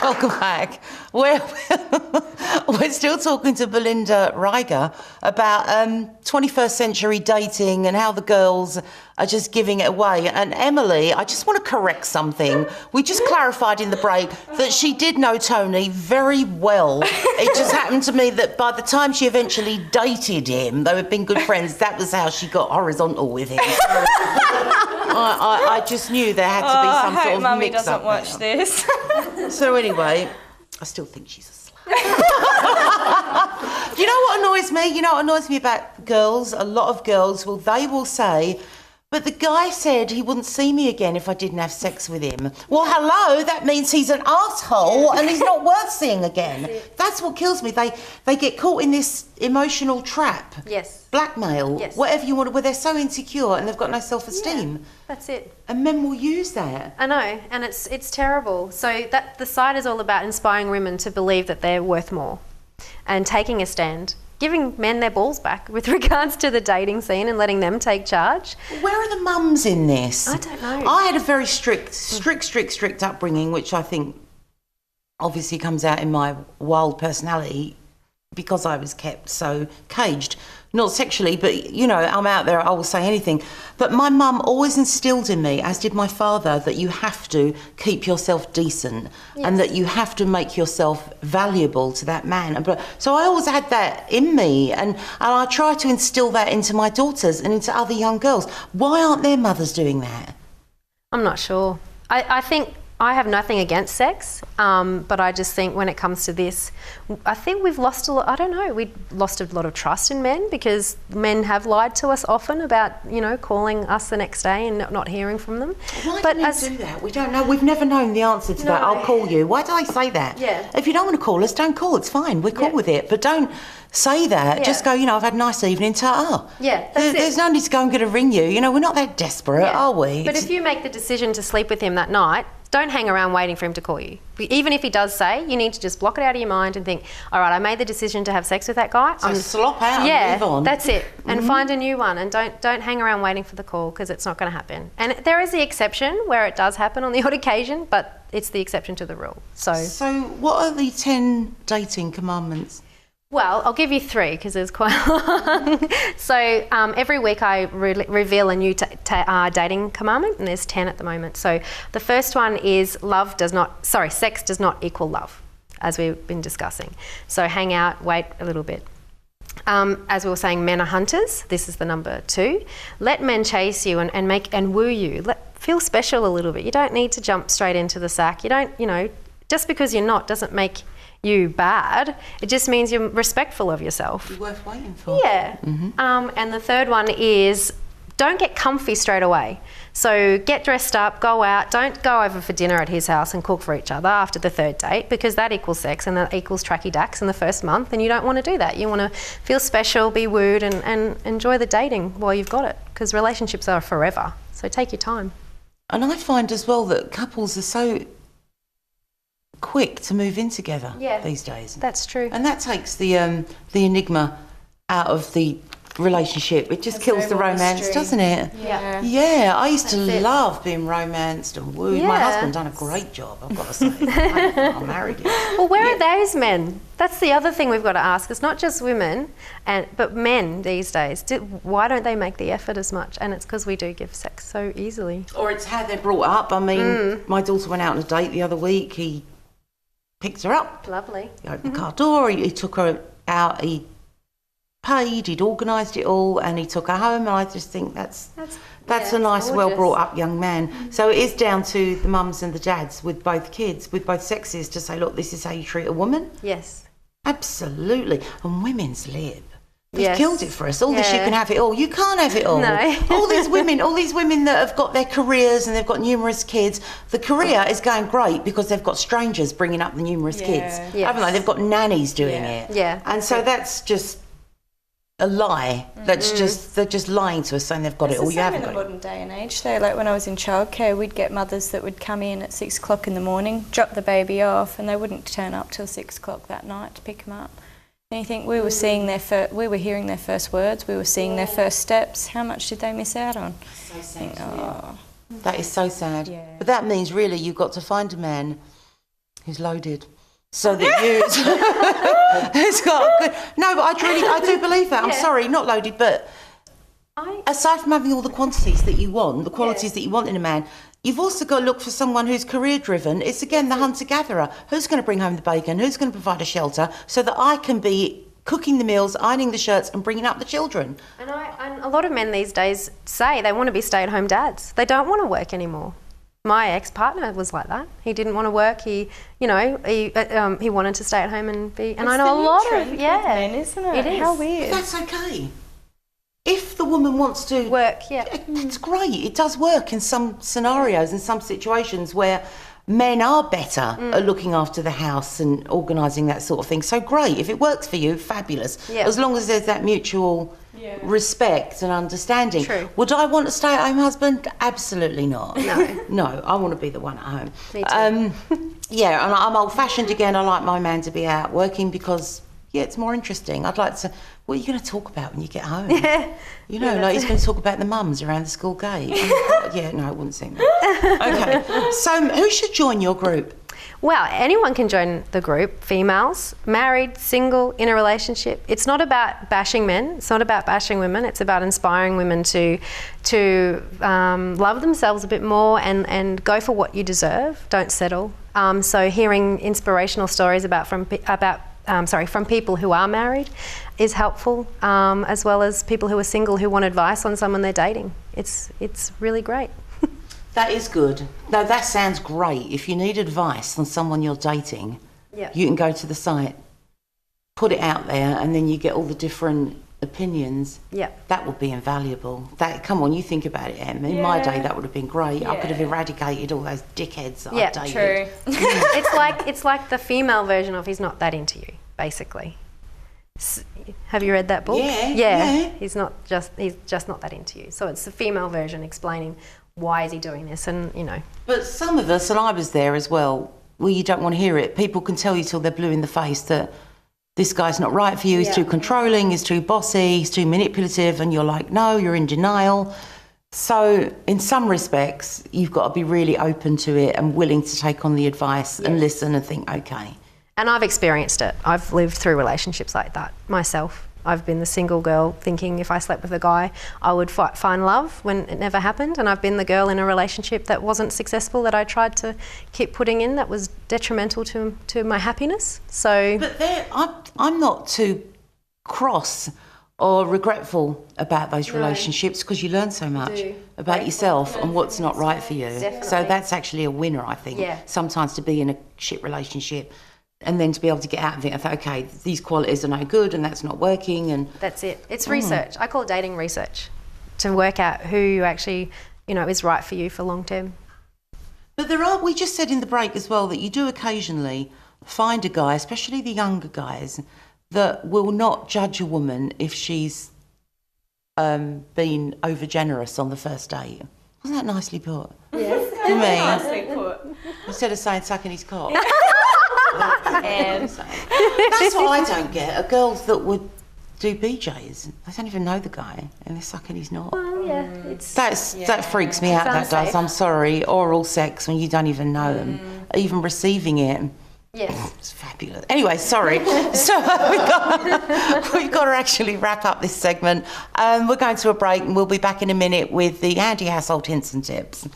welcome back. We're still talking to Belinda Riger about 21st century dating and how the girls are just giving it away. And Emily, I just want to correct something. We just clarified in the break that she did know Tony very well. It just happened to me that by the time she eventually dated him, they had been good friends, that was how she got horizontal with him. I just knew there had to be some sort of Mummy mix-up doesn't watch there. this. So anyway, I still think she's a slut. You know what annoys me? You know what annoys me about girls? A lot of girls, they will say, but the guy said he wouldn't see me again if I didn't have sex with him. Well, hello, that means he's an asshole and he's not worth seeing again. That's what kills me. They get caught in this emotional trap. Yes. Blackmail, Yes. whatever you want, where they're so insecure and they've got no self-esteem. Yeah, that's it. And men will use that. I know, and it's terrible. So that the site is all about inspiring women to believe that they're worth more and taking a stand, giving men their balls back with regards to the dating scene and letting them take charge. Where are the mums in this? I don't know. I had a very strict upbringing, which I think obviously comes out in my wild personality because I was kept so caged. Not sexually, but, you know, I'm out there, I will say anything. But my mum always instilled in me, as did my father, that you have to keep yourself decent and that you have to make yourself valuable to that man. So I always had that in me, and I try to instill that into my daughters and into other young girls. Why aren't their mothers doing that? I'm not sure. I think I have nothing against sex, but I just think when it comes to this, I think we've lost a lot. I don't know. We lost a lot of trust in men because men have lied to us often about, you know, calling us the next day and not hearing from them. Why do they do that? We don't know. We've never known the answer to that. I'll call you. Why do they say that? Yeah. If you don't want to call us, don't call. It's fine. We're cool with it. But don't say that. Yeah. Just go, you know, I've had a nice evening, ta-ta. Yeah, that's it. There's no need to go and get a ring you. You know, we're not that desperate, are we? But if you make the decision to sleep with him that night, don't hang around waiting for him to call you. Even if he does say, you need to just block it out of your mind and think, all right, I made the decision to have sex with that guy. So slop out and move on. That's it. And find a new one, and don't hang around waiting for the call, because it's not going to happen. And there is the exception where it does happen on the odd occasion, but it's the exception to the rule. So what are the 10 dating commandments? Well, I'll give you 3 because there's quite long. So every week I reveal a new dating commandment, and there's 10 at the moment. So the first one is sex does not equal love, as we've been discussing. So hang out, wait a little bit. As we were saying, men are hunters. This is the number 2. Let men chase you and woo you. Feel special a little bit. You don't need to jump straight into the sack. You don't, you know, just because you're not doesn't make you bad. It just means you're respectful of yourself. You're worth waiting for. Yeah. And the third one is don't get comfy straight away. So get dressed up, go out. Don't go over for dinner at his house and cook for each other after the 3rd date, because that equals sex and that equals tracky dacks in the first month, and you don't want to do that. You want to feel special, be wooed, and enjoy the dating while you've got it, because relationships are forever. So take your time. And I find as well that couples are so quick to move in together these days. That's true. And that takes the enigma out of the relationship. It just kills the romance, doesn't it? Yeah. Yeah, I used to love being romanced and wooed. My husband done a great job, I've got to say. I married him. Well, where are those men? That's the other thing we've got to ask. It's not just women, but men these days. Why don't they make the effort as much? And it's because we do give sex so easily. Or it's how they're brought up. I mean, my daughter went out on a date the other week. He picked her up. Lovely. He opened the car door, he took her out, he paid, he'd organised it all, and he took her home. And I just think that's a nice, well brought up young man. So it is down to the mums and the dads with both kids, with both sexes, to say, look, this is how you treat a woman. Yes. Absolutely. And women's lib. They've killed it for us. All this, you can have it all. You can't have it all. No. all these women that have got their careers and they've got numerous kids, the career is going great because they've got strangers bringing up the numerous kids. Haven't they? They've got nannies doing it. Yeah. And so that's just a lie. That's they're just lying to us, saying they've got it all. You haven't got it. In the modern day and age, though, like when I was in childcare, we'd get mothers that would come in at 6 o'clock in the morning, drop the baby off, and they wouldn't turn up till 6 o'clock that night to pick them up. And you think we were seeing we were hearing their first words, we were seeing their first steps. How much did they miss out on? So sad. That is so sad. Yeah. But that means really you've got to find a man who's loaded. So that you, it's got a good, no, but I do believe that. I'm sorry, not loaded, but aside from having all the quantities that you want, the qualities that you want in a man, you've also got to look for someone who's career driven. It's again the hunter-gatherer. Who's going to bring home the bacon? Who's going to provide a shelter so that I can be cooking the meals, ironing the shirts and bringing up the children? And a lot of men these days say they want to be stay-at-home dads. They don't want to work anymore. My ex-partner was like that. He didn't want to work. He wanted to stay at home and be. And I know a lot of men, isn't it? It is. How weird. But that's okay. If the woman wants to Work, it's great. It does work in some scenarios, in some situations where men are better at looking after the house and organising that sort of thing. So great. If it works for you, fabulous. Yeah. As long as there's that mutual respect and understanding. True. Would I want a stay-at-home husband? Absolutely not. No. No, I want to be the one at home. Me too. Yeah, and I'm old-fashioned again. I like my man to be out working because, it's more interesting. I'd like to... What are you going to talk about when you get home? You know, like he's going to talk about the mums around the school gate. Yeah, no, it wouldn't seem that. Okay, so who should join your group? Well, anyone can join the group, females, married, single, in a relationship. It's not about bashing men, it's not about bashing women, it's about inspiring women to love themselves a bit more and go for what you deserve, don't settle. So hearing inspirational stories from people who are married is helpful, as well as people who are single who want advice on someone they're dating. It's really great. That is good. No, that sounds great. If you need advice on someone you're dating, you can go to the site, put it out there, and then you get all the different opinions. Yeah. That would be invaluable. Come on, you think about it, Em. In my day, that would have been great. I could have eradicated all those dickheads that I dated. True. It's like the female version of He's Not That Into You, basically. Have you read that book? Yeah. He's just not that into you. So it's the female version explaining why is he doing this, and But some of us, and I was there as well, you don't want to hear it. People can tell you till they're blue in the face that this guy's not right for you, he's too controlling, he's too bossy, he's too manipulative, and you're like, no, you're in denial. So in some respects, you've got to be really open to it and willing to take on the advice and listen and think, okay. And I've experienced it. I've lived through relationships like that myself. I've been the single girl thinking if I slept with a guy, I would find love when it never happened. And I've been the girl in a relationship that wasn't successful, that I tried to keep putting in, that was detrimental to my happiness. So, But I'm not too cross or regretful about those relationships because you learn so much about yourself and what's not right for you. Definitely. So that's actually a winner, I think. Yeah. Sometimes to be in a shit relationship and then to be able to get out of it and think, okay, these qualities are no good and that's not working. And that's it. It's research. I call it dating research, to work out who you actually, is right for you for long term. But we just said in the break as well that you do occasionally find a guy, especially the younger guys, that will not judge a woman if she's been over-generous on the first date. Wasn't that nicely put? Yes. To me. Nicely put. Instead of saying sucking his cock. That's what I don't get. Girls that would do BJs. They don't even know the guy and they're sucking his knob. Well, yeah, That freaks me out, that does. I'm sorry. Oral sex when you don't even know them. Even receiving it. Yes. It's fabulous. Anyway, sorry. So we've got to actually wrap up this segment. We're going to a break and we'll be back in a minute with the handy household hints and tips.